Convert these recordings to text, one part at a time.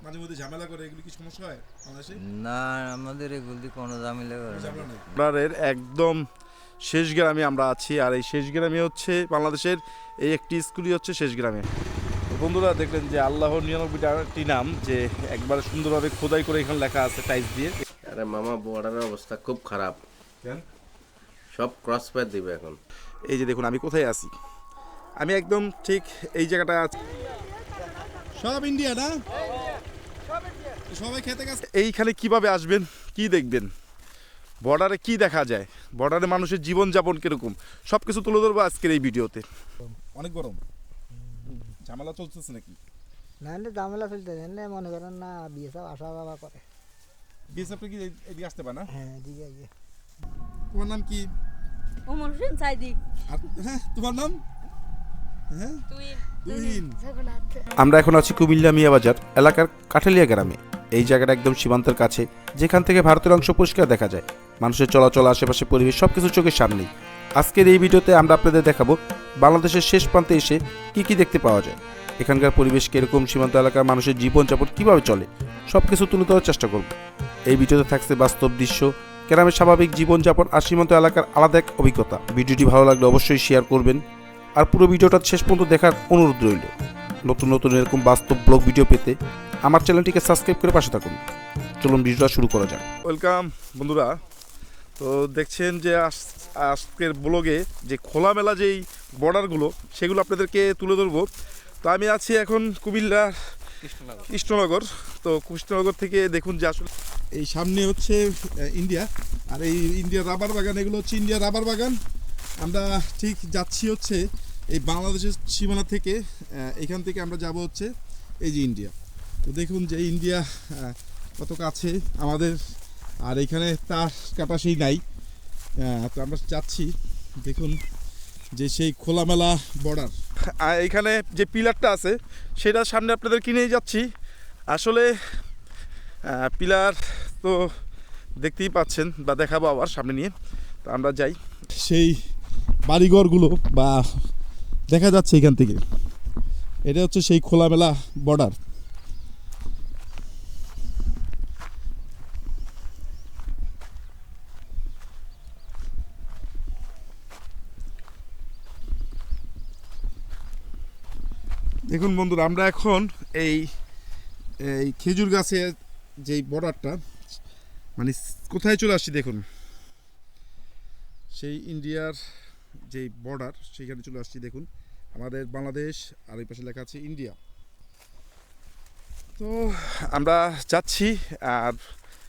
মাঝে মধ্যে ঝামেলা করে, এগুলো কি সমস্যা হয় বাংলাদেশে? না, আমাদের এগুলি কোনো ঝামেলা করে না। ঝামেলা নেই। বর্ডারের একদম শেষ গ্রামে আমরা আছি, আর এই শেষ গ্রামে হচ্ছে বাংলাদেশের এই একটি স্কুলই হচ্ছে শেষ গ্রামে। বন্ধুরা দেখলেন যে আল্লাহর 99টি নাম যে একবারে সুন্দরভাবে খোদাই করে এখানে লেখা আছে টাইলস দিয়ে। আরে মামা, বর্ডারের অবস্থা খুব খারাপ, কেন? সব ক্রস ফায়ার দিবে এখন। এই যে দেখুন আমি কোথায় আছি, আমি একদম ঠিক এই জায়গাটা আছি। সব ইন্ডিয়া না, সবাই খেতে গেছে। এইখানে কিভাবে আসবেন, কি দেখবেন, বর্ডারে কি দেখা যায়, বর্ডারে মানুষের জীবনযাপন কিরকম, সব কিছু তুলে ধরবো আজকের এই ভিডিওতে। অনেক গরম, ঝামেলা চলতেছে নাকি? না এমনি ঝামেলা চলতেছে, এমনি মনে করেন না বিএসএফ আসা বাবা করে। বিএসএফ কি এদিকে আসতে পারে না? হ্যাঁ এদিকে আইয়ে। তোমার নাম কি? ওমর হোসেন সাইদি। হ্যাঁ, তোমার নাম? হ্যাঁ, তুহিন। আমরা এখন আছি কুমিল্লা মিয়াবাজার এলাকার কাঠালিয়া গ্রামে। এই জায়গাটা একদম সীমান্তের কাছে, যেখান থেকে ভারতের অংশ পরিষ্কার দেখা যায়। মানুষের চলাচল, আশেপাশে পরিবেশ সবকিছু চোখের সামনেই। আজকের এই ভিডিওতে আমরা আপনাদের দেখাবো বাংলাদেশের শেষ প্রান্তে এসে কি কি দেখতে পাওয়া যায়, এখানকার পরিবেশ কিরকম, সীমান্ত এলাকার মানুষের জীবনযাপন কিভাবে চলে, সবকিছু তুলে ধরার চেষ্টা করব। এই ভিডিওতে থাকছে বাস্তব দৃশ্য, গ্রামের স্বাভাবিক জীবনযাপন আর সীমান্ত এলাকার আলাদা এক অভিজ্ঞতা। ভিডিওটি ভালো লাগলে অবশ্যই শেয়ার করবেন, আর পুরো ভিডিওটা শেষ পর্যন্ত দেখার অনুরোধ রইল। নতুন নতুন এরকম বাস্তব ব্লগ ভিডিও পেতে আমার চ্যানেলটিকে সাবস্ক্রাইব করে পাশে থাকুন। চলুন ভিডিওটা শুরু করা যাক। ওয়েলকাম বন্ধুরা। তো দেখছেন যে আজকের ব্লগে যে খোলামেলা যেই বর্ডারগুলো সেগুলো আপনাদেরকে তুলে ধরবো। তো আমি আছি এখন কুমিল্লার কৃষ্ণনগর। তো কৃষ্ণনগর থেকে দেখুন যে আসলে এই সামনে হচ্ছে ইন্ডিয়া, আর এই ইন্ডিয়ার রাবার বাগান, এগুলো হচ্ছে ইন্ডিয়ার রাবার বাগান। আমরা ঠিক যাচ্ছি হচ্ছে এই বাংলাদেশের সীমানা থেকে, এখান থেকে আমরা যাব হচ্ছে এই যে ইন্ডিয়া। তো দেখুন যে ইন্ডিয়া কত কাছে আমাদের, আর এখানে তার কাটা সেই নাই। তো আমরা যাচ্ছি, দেখুন যে সেই খোলামেলা বর্ডার। এখানে যে পিলারটা আছে সেটার সামনে আপনাদের কিনেই যাচ্ছি। আসলে পিলার তো দেখতেই পাচ্ছেন, বা দেখাবো আবার সামনে নিয়ে। তো আমরা যাই, সেই বাড়িঘরগুলো বা দেখা যাচ্ছে এখান থেকে, এটা হচ্ছে সেই খোলামেলা বর্ডার। দেখুন বন্ধুরা, আমরা এখন এই এই খেজুর গাছের যেই বর্ডারটা, মানে কোথায় চলে আসছি দেখুন, সেই ইন্ডিয়ার যেই বর্ডার সেইখানে চলে আসছি। দেখুন আমাদের বাংলাদেশ, আর এই পাশে লেখা আছে ইন্ডিয়া। তো আমরা যাচ্ছি, আর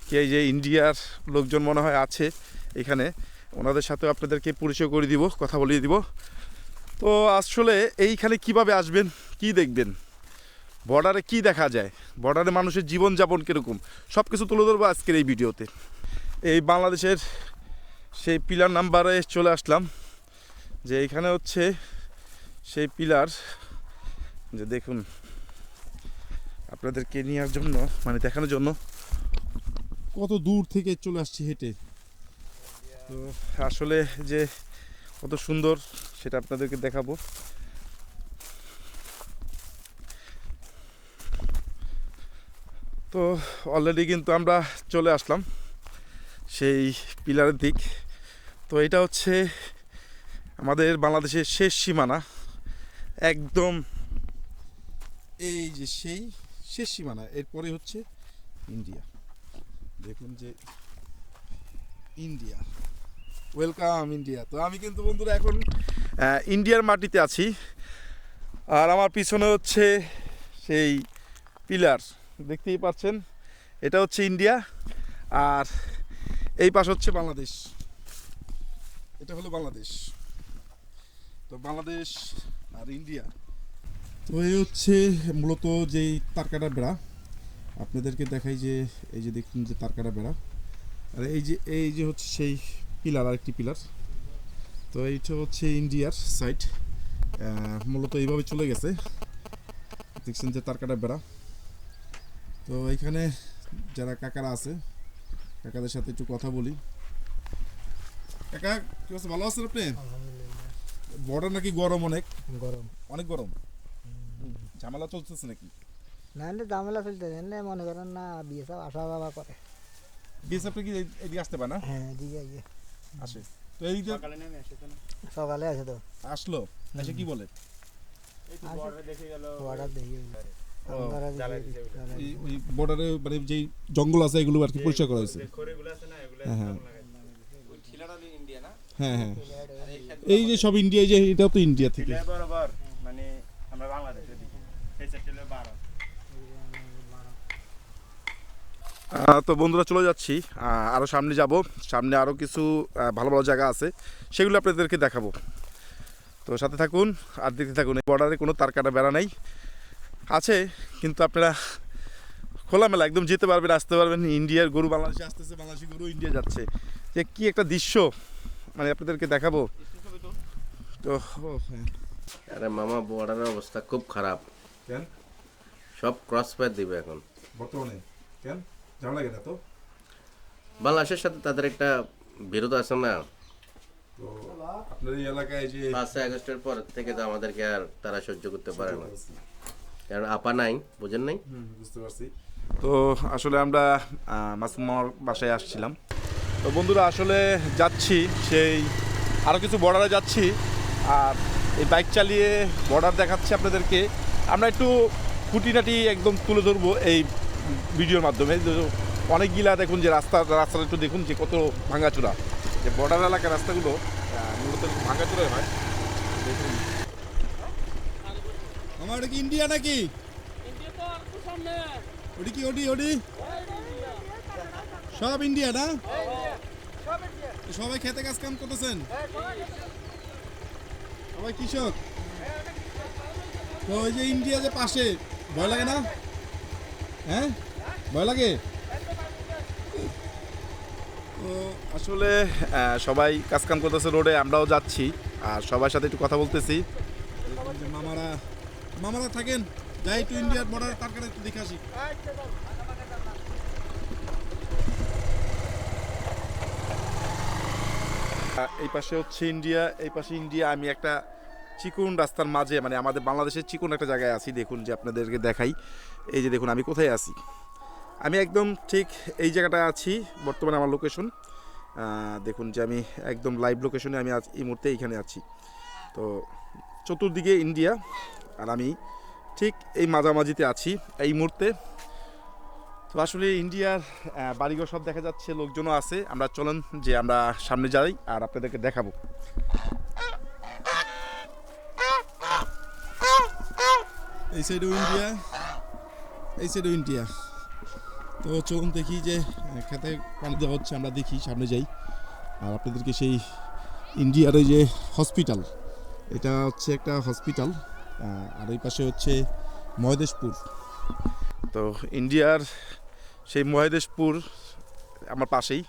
কি এই যে ইন্ডিয়ার লোকজন মনে হয় আছে এখানে, ওনাদের সাথেও আপনাদেরকে পরিচয় করে দিব, কথা বলিয়ে দিব। তো আসলে এইখানে কিভাবে আসবেন, কি দেখবেন, বর্ডারে কি দেখা যায়, বর্ডারে মানুষের জীবনযাপন কীরকম, সব কিছু তুলে ধরবো আজকের এই ভিডিওতে। এই বাংলাদেশের সেই পিলার নাম্বারে চলে আসলাম, যে এখানে হচ্ছে সেই পিলার, যে দেখুন আপনাদেরকে নেওয়ার জন্য, মানে দেখানোর জন্য কত দূর থেকে চলে আসছি হেঁটে। তো আসলে যে কত সুন্দর সেটা আপনাদেরকে দেখাবো। তো অলরেডি কিন্তু আমরা চলে আসলাম সেই পিলারের দিক। তো এটা হচ্ছে আমাদের বাংলাদেশের শেষ সীমানা, একদম এই যে সেই শেষ সীমানা, এরপরে হচ্ছে ইন্ডিয়া। দেখুন যে ইন্ডিয়া, ওয়েলকাম ইন্ডিয়া। তো আমি কিন্তু বন্ধুরা এখন ইন্ডিয়ার মাটিতে আছি, আর আমার পিছনে হচ্ছে সেই পিলার, দেখতেই পাচ্ছেন, এটা হচ্ছে ইন্ডিয়া, আর এই পাশ হচ্ছে বাংলাদেশ, এটা হলো বাংলাদেশ। তো বাংলাদেশ আর ইন্ডিয়া, তো এই হচ্ছে মূলত যেই তারকাটা বেড়া, আপনাদেরকে দেখাই যে এই যে দেখুন যে তারকাটা বেড়া, আর এই যে হচ্ছে সেই পিলার, আরেকটি পিলার। তো এইটা হচ্ছে ইন্ডিয়ার সাইড, মূলত এইভাবে চলে গেছে, দেখছেন যে তারকাটা বেড়া। তো এইখানে যারা কাকারা আছে, কাকাদের সাথে একটু কথা বলি। কাকা কি অবস্থা, ভালো আছেন আপনি? বর্ডার নাকি গরম, অনেক গরম। অনেক গরম, ঝামেলা চলতেছে নাকি? না এমনি ঝামেলা চলতেছে এমনি মনে করেন না বিএসএফ আসা যাওয়া করে। বিএসএফ কি এদিকে আসতে পারে না? হ্যাঁ এদিকে আইয়ে আসে। তো এইদিকে সকালে আসে তো আসলো, এসে কি বলে? বর্ডার দেখি ও, ওই বর্ডারে মানে যেই জঙ্গল আছে এগুলো আর কি পরিষ্কার করা হয়েছে। হ্যাঁ হ্যাঁ হ্যাঁ, এই যে সব ইন্ডিয়া, যে এটাও তো ইন্ডিয়া থেকে। মানে আমরা বাংলাদেশে দিই এই সেক্টরে 12 তো বন্ধুরা চলে যাচ্ছি, আরও সামনে যাব। সামনে আরও কিছু ভালো ভালো জায়গা আছে, সেগুলো আপনাদেরকে দেখাবো। তো সাথে থাকুন আর দেখতে থাকুন। এই বর্ডারে কোনো তার কাটা বেড়া নাই আছে, কিন্তু আপনারা খোলামেলা একদম যেতে পারবেন, আসতে পারবেন। ইন্ডিয়ার গরু বাংলাদেশে আসতেছে, বাংলাদেশি গরু ইন্ডিয়া যাচ্ছে, যে কি একটা দৃশ্য মানে আপনাদেরকে দেখাবো। তো হ্যাঁ, আরে মামা বর্ডারের অবস্থা খুব খারাপ, কেন সব ক্রস ফায়ার দিবে এখন। বর্তমানে কেন জানা লাগে না তো? বাংলাদেশের সাথে তাদের একটা বিরোধ আছে না, তো আপনার এই এলাকায় যে 5 আগস্টের পর থেকে তো আমাদেরকে আর তারা সহ্য করতে পারে না, কারণ আপা নাই, বুঝেন নাই। বুঝতে পারছি। তো আসলে আমরা মাসুম মামার বাসায় আসছিলাম। তো বন্ধুরা আসলে যাচ্ছি, সেই আরও কিছু বর্ডারে যাচ্ছি, আর এই বাইক চালিয়ে বর্ডার দেখাচ্ছি আপনাদেরকে। আমরা একটু খুঁটিনাটি একদম তুলে ধরবো এই ভিডিওর মাধ্যমে। অনেক গিলা দেখুন যে রাস্তাটা একটু দেখুন যে কত ভাঙাচোরা, যে বর্ডার এলাকার রাস্তাগুলো মূলত ভাঙাচোরাই হয়। দেখুন আমার এটা কি ইন্ডিয়া নাকি? ওটি কি ওটি সব ইন্ডিয়া না? সবাই খেতে কাজ কাম করতেছেন, সবাই কৃষক। তো ওই যে ইন্ডিয়া যে পাশে, ভয় লাগে না? হ্যাঁ ভয় লাগে। তো আসলে সবাই কাজ কাম করতেছে রোডে, আমরাও যাচ্ছি আর সবার সাথে একটু কথা বলতেছি। মামারা থাকেন, যাই একটু ইন্ডিয়ার বর্ডার তার কাছে একটু দেখে আসি। এই পাশে হচ্ছে ইন্ডিয়া, এই পাশে ইন্ডিয়া। আমি একটা চিকন রাস্তার মাঝে, মানে আমাদের বাংলাদেশের চিকন একটা জায়গায় আছি। দেখুন যে আপনাদেরকে দেখাই, এই যে দেখুন আমি কোথায় আছি। আমি একদম ঠিক এই জায়গাটায় আছি বর্তমানে, আমার লোকেশন দেখুন যে আমি একদম লাইভ লোকেশনে আমি আজ এই মুহূর্তে এইখানে আছি। তো চতুর্দিকে ইন্ডিয়া আর আমি ঠিক এই মাঝামাঝিতে আছি এই মুহূর্তে। তো আসলে ইন্ডিয়ার বাড়িঘর সব দেখা যাচ্ছে, লোকজনও আছে। আমরা চলেন যে আমরা সামনে যাই আর আপনাদেরকে দেখাবো। এই সাইডও ইন্ডিয়া, এই সাইডও ইন্ডিয়া। তো চলুন দেখি যে খেতে পানি দেওয়া হচ্ছে, আমরা দেখি, সামনে যাই আর আপনাদেরকে সেই ইন্ডিয়ার ওই যে হসপিটাল, এটা হচ্ছে একটা হসপিটাল, আর এই পাশে হচ্ছে মহেদেশপুর। তো ইন্ডিয়ার সেই মহেদেশপুর আমার পাশেই,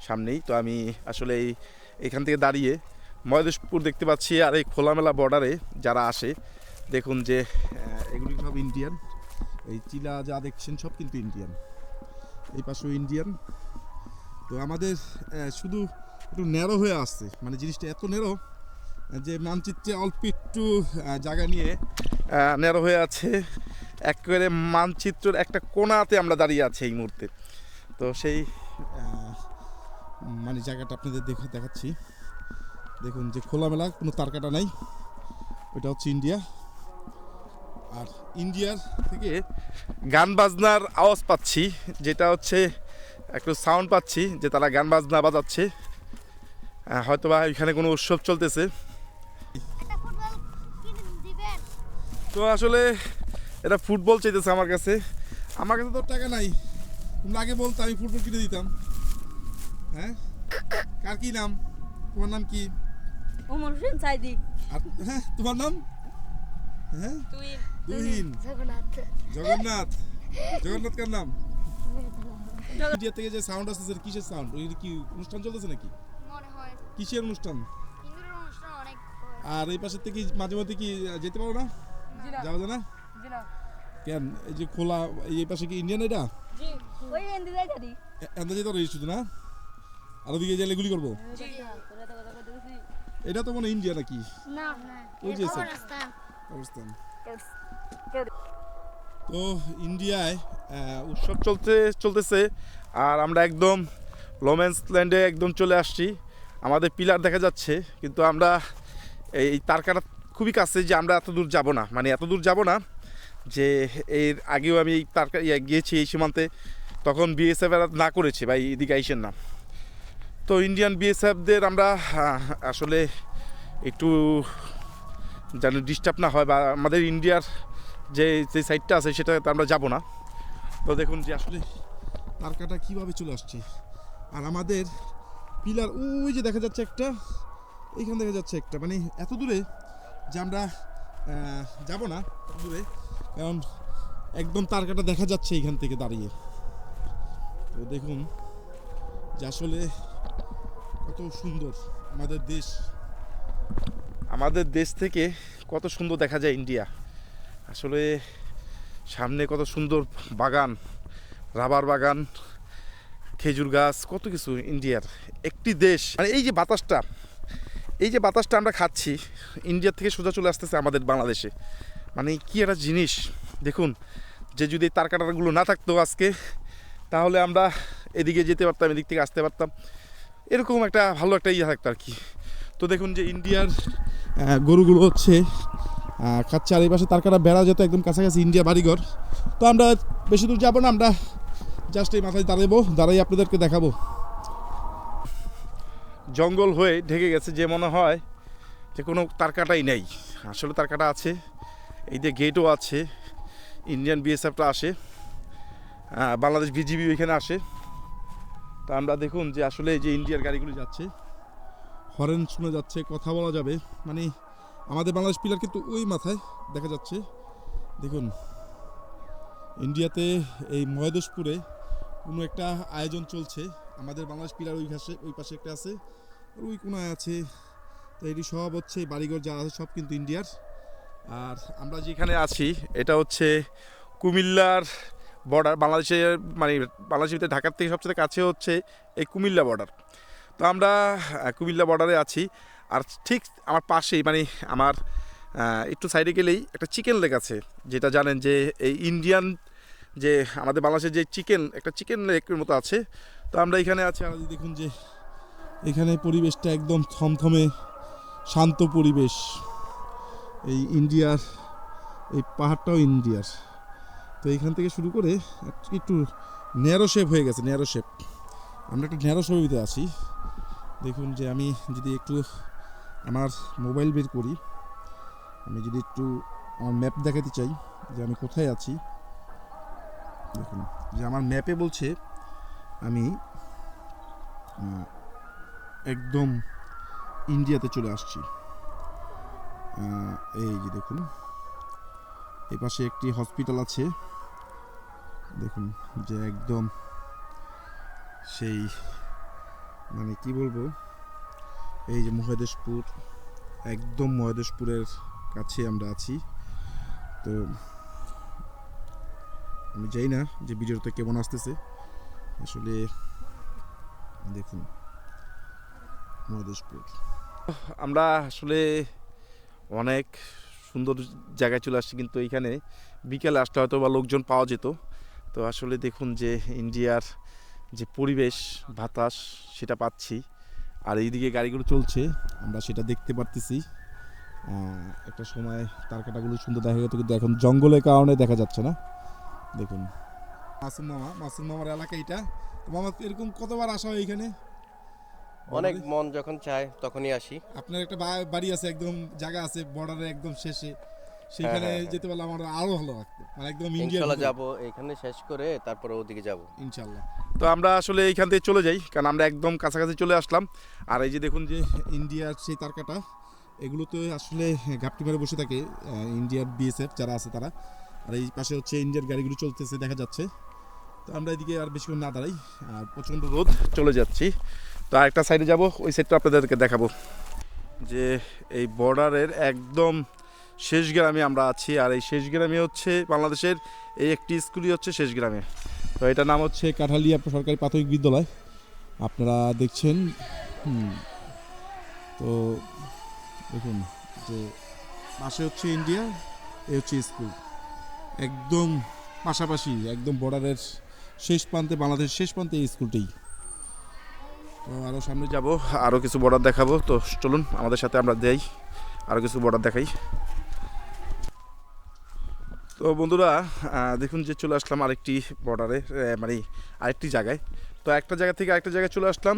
সামনেই। তো আমি আসলে এখান থেকে দাঁড়িয়ে মহেদেশপুর দেখতে পাচ্ছি। আর এই খোলামেলা বর্ডারে যারা আসে, দেখুন যে এগুলি সব ইন্ডিয়ান। এই চিলা যা দেখছেন সব কিন্তু ইন্ডিয়ান, এই পাশেও ইন্ডিয়ান। তো আমাদের শুধু একটু ন্যারো হয়ে আসছে, মানে জিনিসটা এত ন্যারো যে মানচিত্রে অল্প একটু জায়গা নিয়ে ন্যারো হয়ে আছে। একেবারে মানচিত্রের একটা কোণাতে আমরা দাঁড়িয়ে আছি এই মুহূর্তে। তো সেই মানে জায়গাটা আপনাদের দেখাচ্ছি। দেখুন যে খোলামেলা, কোনো তারকাটা নাই। ওইটা হচ্ছে ইন্ডিয়া। আর ইন্ডিয়ার থেকে গান বাজনার আওয়াজ পাচ্ছি, যেটা হচ্ছে একটু সাউন্ড পাচ্ছি যে তারা গান বাজনা বাজাচ্ছে, হয়তোবা এখানে কোনো উৎসব চলতেছে। তো আসলে এটা ফুটবল চাইতেছে আমার কাছে তো টাকা নাই। তুমি আগে বলতো, আমি ফুটবল কিনে দিতাম। হ্যাঁ, কার কি নাম? তোমার নাম কি? ওমর হোসেন সাইদি। হ্যাঁ, তোমার নাম? হ্যাঁ, তুহিন। জগন্নাথ। জগন্নাথ কার নাম? ইন্ডিয়া থেকে যে সাউন্ড আসতেছে, কিসের সাউন্ড? ওই কি অনুষ্ঠান চলতেছে নাকি? মনে হয় কিসের অনুষ্ঠান? হিন্দুদের অনুষ্ঠান অনেক। আর এই পাশের থেকে মাঝে মধ্যে কি যেতে পারো না? যাওয়া যায় না? কেন? এই যে খোলা, এই পাশে কি ইন্ডিয়ান? এটা জি, ওই এন্দি যাই দাদি। এন্দাজে তো রয়েছে শুধু না, আর ওদিকে গেলে গুলি করবো। জি, তোরা তো কথা কইতেছিস। এটা তো মনে হয় ইন্ডিয়া নাকি? না, ওই যে অবস্থান। অবস্থান। তো ইন্ডিয়ায় উৎসব চলতেছে আর আমরা একদম লোমেন্স ল্যান্ডে একদম চলে আসছি। আমাদের পিলার দেখা যাচ্ছে, কিন্তু আমরা এই তারকাটা খুবই কাছে যে আমরা এত দূর যাব না, মানে এত দূর যাব না। যে এর আগেও আমি এই তারকা গিয়েছি এই সীমান্তে, তখন বিএসএফ না করেছে ভাই এদিকে আইসেন না। তো ইন্ডিয়ান বিএসএফদের আমরা আসলে একটু যেন ডিস্টার্ব না হয়, বা আমাদের ইন্ডিয়ার যে সাইডটা আছে সেটাতে আমরা যাব না। তো দেখুন যে আসলে তারকাটা কীভাবে চলে আসছে, আর আমাদের পিলার ওই যে দেখা যাচ্ছে একটা, এইখান দেখা যাচ্ছে একটা, মানে এত দূরে যে আমরা যাব না এত দূরে, কারণ একদম তারকাটা দেখা যাচ্ছে এইখান থেকে দাঁড়িয়ে। তো দেখুন যে আসলে কত সুন্দর আমাদের দেশ থেকে কত সুন্দর দেখা যায় ইন্ডিয়া। আসলে সামনে কত সুন্দর বাগান, রাবার বাগান, খেজুর গাছ, কত কিছু ইন্ডিয়ার একটি দেশ। মানে এই যে বাতাসটা আমরা খাচ্ছি ইন্ডিয়া থেকে সোজা চলে আসতেছে আমাদের বাংলাদেশে, মানে কি একটা জিনিস। দেখুন যে যদি এই তারকাটারগুলো না থাকতো আজকে, তাহলে আমরা এদিকে যেতে পারতাম, এদিক থেকে আসতে পারতাম, এরকম একটা ভালো একটা ইয়ে থাকতো আর কি। তো দেখুন যে ইন্ডিয়ার গরুগুলো হচ্ছে খাচ্ছে, আর এই পাশে তারকাটা বেড়া যেত একদম কাছাকাছি ইন্ডিয়া বাড়িঘর। তো আমরা বেশি দূর যাবো না, আমরা জাস্ট এই মাথায় দাঁড়াই আপনাদেরকে দেখাবো। জঙ্গল হয়ে ঢেকে গেছে, যে মনে হয় যে কোনো তারকাটাই নেই। আসলে তারকাটা আছে, এই যে গেটও আছে, ইন্ডিয়ান বিএসএফটা আসে, বাংলাদেশ বিজিবি এখানে আসে। তা আমরা দেখুন যে আসলে যে ইন্ডিয়ার গাড়িগুলি যাচ্ছে, হরেন শুনে যাচ্ছে, কথা বলা যাবে, মানে আমাদের বাংলাদেশ পিলার কিন্তু ওই মাথায় দেখা যাচ্ছে। দেখুন ইন্ডিয়াতে এই মহেশপুরে কোনো একটা আয়োজন চলছে, আমাদের বাংলাদেশ পিলার ওই পাশে একটা আছে, ওই কোনায় আছে। তো এটি সব হচ্ছে বাড়িঘর যা আছে সব কিন্তু ইন্ডিয়ার। আর আমরা যেখানে আছি এটা হচ্ছে কুমিল্লার বর্ডার, বাংলাদেশের মানে বাংলাদেশের ভিতরে ঢাকার থেকে সবচেয়ে কাছে হচ্ছে এই কুমিল্লা বর্ডার। তো আমরা কুমিল্লা বর্ডারে আছি, আর ঠিক আমার পাশেই মানে আমার একটু সাইডে গেলেই একটা চিকেন লেক আছে, যেটা জানেন যে এই ইন্ডিয়ান যে আমাদের বাংলাদেশের যে একটা চিকেন লেকের মতো আছে। তো আমরা এখানে আছি, আর দেখুন যে এখানে পরিবেশটা একদম থমথমে শান্ত পরিবেশ। এই ইন্ডিয়ার এই পাহাড়টাও ইন্ডিয়ার। তো এইখান থেকে শুরু করে একটু ন্যারো শেপ হয়ে গেছে, ন্যারো শেপ। আমরা একটু ন্যারো শেপে আছি। দেখুন যে আমি যদি একটু আমার মোবাইল বের করি, আমি যদি একটু আমার ম্যাপ দেখাতে চাই যে আমি কোথায় আছি, দেখুন যে আমার ম্যাপে বলছে আমি একদম ইন্ডিয়াতে চলে আসছি। এই যে দেখুন এই পাশে একটি হসপিটাল আছে, দেখুন যে একদম সেই মানে কি বলবো, এই যে মহেশপুর, একদম মহেশপুরের কাছে আমরা আছি। তো আমি জানি না যে ভিডিওটা কেমন আসতেছে, আসলে দেখুন মহেশপুর। আমরা আসলে অনেক সুন্দর জায়গায় চলে আসছি, কিন্তু এইখানে বিকেলে আসলে হয়তো বা লোকজন পাওয়া যেত। তো আসলে দেখুন যে ইন্ডিয়ার যে পরিবেশ বাতাস সেটা পাচ্ছি, আর এইদিকে গাড়িগুলো চলছে আমরা সেটা দেখতে পারতেছি। একটা সময় তারকাটাগুলো সুন্দর দেখা যেত, কিন্তু এখন জঙ্গলের কারণে দেখা যাচ্ছে না। দেখুন মাসুম মামার এলাকা এটা। তো মামা এরকম কতবার আসা হয় এখানে? অনেক মন যখন চায় তখনই আসি। আপনার একটা বাড়ি আছে, একদম জায়গা আছে বর্ডারে একদম শেষে, সেখানে যেতে পারলে আমার আরো ভালো লাগতো, মানে একদম ইনশাআল্লাহ যাব, এখানে শেষ করে তারপরে ওদিকে যাব ইনশাআল্লাহ। তো আমরা আসলে এইখান থেকে চলে যাই, কারণ আমরা একদম কাছাকাছি চলে আসলাম। আর এই যে দেখুন যে ইন্ডিয়ার সেই তারকাটা, এগুলো তো আসলে ঘাপটি মেরে বসে থাকে ইন্ডিয়ার বিএসএফ যারা আছে তারা। আর এই পাশে হচ্ছে ইন্ডিয়ার গাড়িগুলো চলতেছে দেখা যাচ্ছে। তো আমরা এদিকে আর বেশিক্ষণ না দাঁড়াই, আর প্রচণ্ড রোদ, চলে যাচ্ছি। তো আরেকটা সাইডে যাব, ওই সাইডটা আপনাদেরকে দেখাবো। যে এই বর্ডারের একদম শেষ গ্রামে আমরা আছি, আর এই শেষ গ্রামে হচ্ছে বাংলাদেশের এই একটি স্কুলই হচ্ছে শেষ গ্রামে। তো এটার নাম হচ্ছে কাঠালিয়া সরকারি প্রাথমিক বিদ্যালয়, আপনারা দেখছেন। তো দেখুন যে পাশে হচ্ছে ইন্ডিয়া, এই হচ্ছে স্কুল। একদম পাশাপাশি, একদম বর্ডারের শেষ প্রান্তে, বাংলাদেশের শেষ প্রান্তে এই স্কুলটি। তো আরও সামনে যাব, আরও কিছু বর্ডার দেখাবো। তো চলুন আমাদের সাথে আমরা দেই, আরও কিছু বর্ডার দেখাই। তো বন্ধুরা দেখুন যে চলে আসলাম আরেকটি বর্ডারে, মানে আরেকটি জায়গায়। তো একটা জায়গা থেকে আরেকটা জায়গায় চলে আসলাম,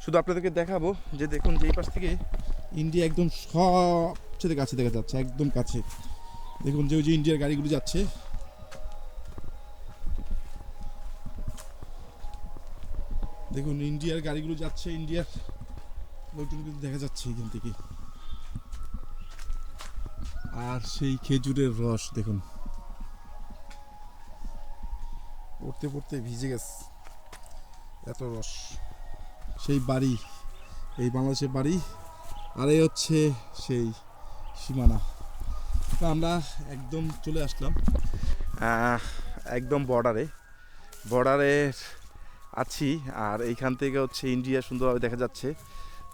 শুধু আপনাদেরকে দেখাবো যে দেখুন যে এই পাশ থেকে ইন্ডিয়া একদম সবচেয়ে কাছে দেখা যাচ্ছে, একদম কাছে। দেখুন যে ওই যে ইন্ডিয়ার গাড়িগুলো যাচ্ছে, দেখুন ইন্ডিয়ার গাড়িগুলো যাচ্ছে, ইন্ডিয়ার লোকজন কিন্তু দেখা যাচ্ছে এখান থেকে। আর সেই খেজুরের রস দেখুন, পড়তে পড়তে ভিজে গেছে, এত রস। সেই বাড়ি, এই বাংলাদেশের বাড়ি, আর এই হচ্ছে সেই সীমানা। তো আমরা একদম চলে আসলাম একদম বর্ডারে আছি। আর এইখান থেকে হচ্ছে ইন্ডিয়া সুন্দরভাবে দেখা যাচ্ছে,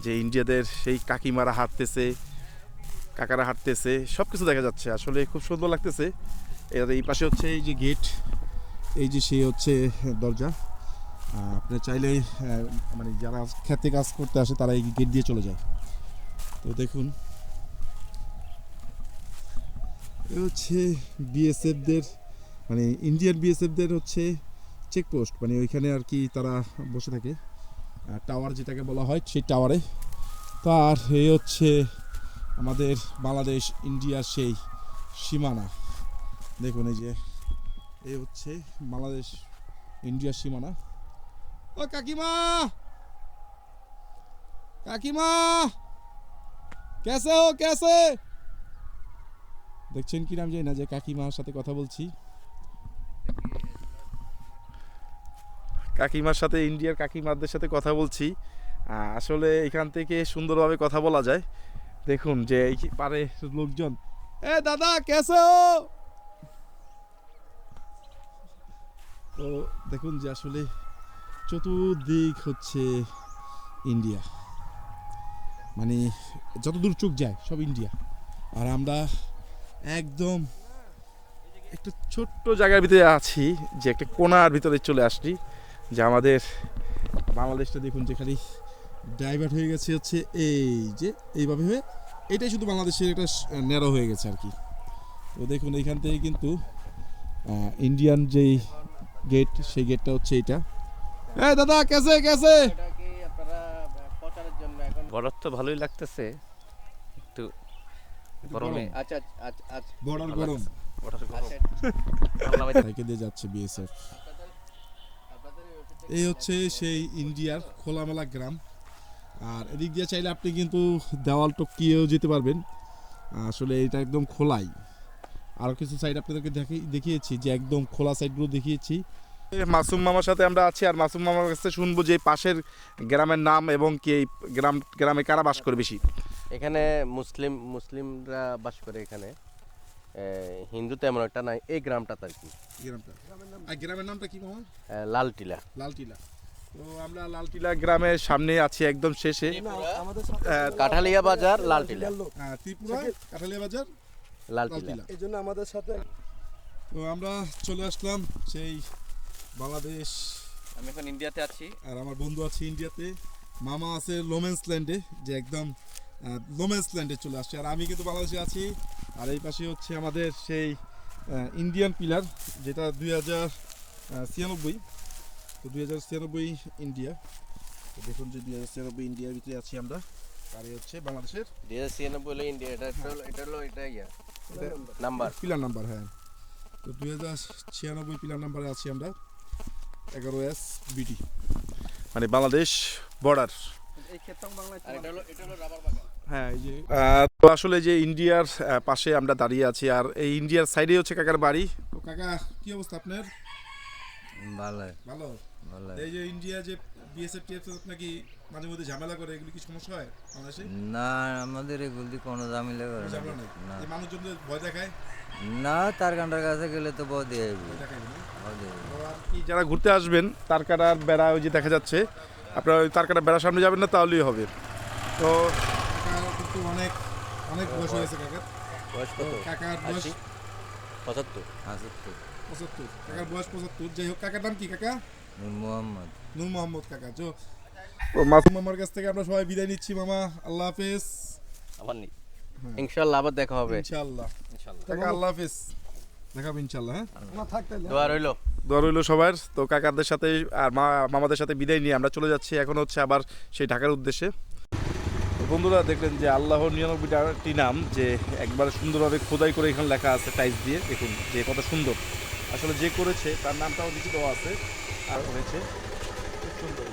যে ইন্ডিয়াদের সেই কাকিমারা হাঁটতেছে, কাকারা হাঁটতেছে, সব কিছু দেখা যাচ্ছে। আসলে খুব সুন্দর লাগতেছে। এই পাশে হচ্ছে এই যে গেট, এই যে সেই হচ্ছে দরজা। আপনি চাইলে মানে যারা খেতে কাজ করতে আসে তারা এই গেট দিয়ে চলে যায়। তো দেখুন এ হচ্ছে বিএসএফদের, মানে ইন্ডিয়ান বিএসএফদের হচ্ছে চেকপোস্ট, মানে ওইখানে আর কি তারা বসে থাকে, টাওয়ার যেটাকে বলা হয়, সেই টাওয়ারে। তো আর এই হচ্ছে আমাদের বাংলাদেশ ইন্ডিয়ার সেই সীমানা। দেখুন এই যে এই হচ্ছে বাংলাদেশ ইন্ডিয়ার সীমানা। ও কাকিমা, কাকিমা কেসে হো, কেসে? দেখছেন কি নাম জানি না, যে কাকিমার সাথে কথা বলছি, কাকিমার সাথে, ইন্ডিয়ার কাকিমাদের সাথে কথা বলছি। আসলে এখান থেকে সুন্দরভাবে কথা বলা যায়। দেখুন যে এই পারে লোকজন, এ দাদা কেসে হো? তো দেখুন যে আসলে চতুর্দিক হচ্ছে ইন্ডিয়া, মানে যতদূর চোখ যায় সব ইন্ডিয়া। আর আমরা একদম একটা ছোট্ট জায়গার ভিতরে আছি, যে একটা কোণার ভিতরে চলে আসছি, যে আমাদের বাংলাদেশটা দেখুন যেখানে ডাইভার্ট হয়ে গেছে হচ্ছে এই যে এইভাবে হয়ে, এটাই শুধু বাংলাদেশের একটা ন্যারো হয়ে গেছে আর কি। তো দেখুন এইখান থেকে কিন্তু ইন্ডিয়ান যেই গেট, সেই গেটটা হচ্ছে এইটা। এই দাদা কেসে কেসে? বরফ তো ভালোই লাগতেছে, একটু গরমে। আচ্ছা বর্ডার গরম, সাইকেল দিয়ে যাচ্ছে বিএসএফ। এই হচ্ছে সেই ইন্ডিয়ার খোলামেলা গ্রাম। আর এদিক দিয়ে চাইলে আপনি কিন্তু দেওয়াল টপকিয়েও যেতে পারবেন। আসলে এটা একদম খোলাই। আরও কিছু সাইড আপনাদেরকে দেখিয়েছি, যে একদম খোলা সাইডগুলো দেখিয়েছি। মাসুম মামার সাথে আমরা আছি, আর মাসুম মামার কাছে শুনবো যে পাশের গ্রামের নাম এবং কি এই গ্রামে কারা বাস করে বেশি। এখানে মুসলিমরা বাস করে এখানে, হিন্দু তেমন একটা নাই এই গ্রামটাতে আর কি। গ্রামের নামটা কি মামা? লালটিলা। লালটিলা। তো আমরা লালটিলা গ্রামের সামনে আছি, একদম শেষে। কাঠালিয়া বাজার, লালটিলা। ত্রিপুরা কাঠালিয়া বাজার, লালটিলা। এই জন্য আমাদের সাথে। তো আমরা চলে আসলাম সেই বাংলাদেশ। আমি এখন ইন্ডিয়াতে আছি। আর আমার বন্ধু আছে ইন্ডিয়াতে, মামা আছে লোমেন্স ল্যান্ডে, যে একদম লোমেন্স ল্যান্ডে চলে আসছে। আর আমি কিন্তু বাংলাদেশে আছি। আর এই পাশে হচ্ছে আমাদের সেই ইন্ডিয়ান পিলার, যেটা 2096। তো 2096 ইন্ডিয়া। তো দেখুন যে 2096 ইন্ডিয়ার ভিতরে আছি আমরা। আর এই হচ্ছে বাংলাদেশের 2096 হলো ইন্ডিয়া, এটা হলো নাম্বার, পিলার নাম্বার। হ্যাঁ, তো 2096 পিলার নাম্বারে আছি আমরা, 11S BT, মানে বাংলাদেশ বর্ডার। এই ক্ষেত্রে বাংলাদেশ, আর এটা হলো রাবার বাগান। হ্যাঁ, এই যে তো আসলে যে ইন্ডিয়ার পাশে আমরা দাঁড়িয়ে আছি, আর এই ইন্ডিয়ার সাইডে হচ্ছে কাকার বাড়ি। তো কাকা কি অবস্থা আপনার? ভালো ভালো। ভালো। এই যে ইন্ডিয়া যে বিএসএফ টিএসএফ নাকি মাঝে মধ্যে ঝামেলা করে, এগুলো কি সমস্যা হয় বাংলাদেশে? না, আমাদের এগুলি কোনো ঝামেলা করে না। ঝামেলা নেই, না। এই মানুষজনদের ভয় দেখায়? না, তার কান্ডার কাছে গেলে তো বউ দিয়ে আইবি। ভয় দেখায় না? বউ দিয়ে আইবি। তো আর কি, যারা ঘুরতে আসবেন তারকাটার বেড়া ওই যে দেখা যাচ্ছে, আপনারা ওই তারকাটার বেড়ার সামনে যাবেন না, তাহলেই হবে। তো কাকা কিন্তু অনেক বয়স হয়ে গেছে কাকার। বয়স তো কত? কাকার বয়স 75 75 75, কাকার বয়স 75। যাই হোক, কাকার নাম কি কাকা? নূর মোহাম্মদ। নূর মোহাম্মদ কাকা। মামার কাছ থেকে আমরা সবাই বিদায় নিচ্ছি মামা, আল্লাহ হাফেজ। আবার নি ইনশাআল্লাহ আবার দেখা হবে ইনশাআল্লাহ কাকা, আল্লাহ হাফেজ, দেখাবো ইনশাআল্লাহ। হ্যাঁ, দোয়া রইলো। দোয়া রইল সবার। তো কাকাদের সাথে আর মামাদের সাথে বিদায় নিয়ে আমরা চলে যাচ্ছি এখন হচ্ছে আবার সেই ঢাকার উদ্দেশ্যে। তো বন্ধুরা দেখলেন যে আল্লাহর 99টি নাম যে একবার সুন্দরভাবে খোদাই করে এখানে লেখা আছে টাইলস দিয়ে। দেখুন যে কত সুন্দর, আসলে যে করেছে তার নামটাও নিচে দেওয়া আছে আর হয়েছে খুব সুন্দর।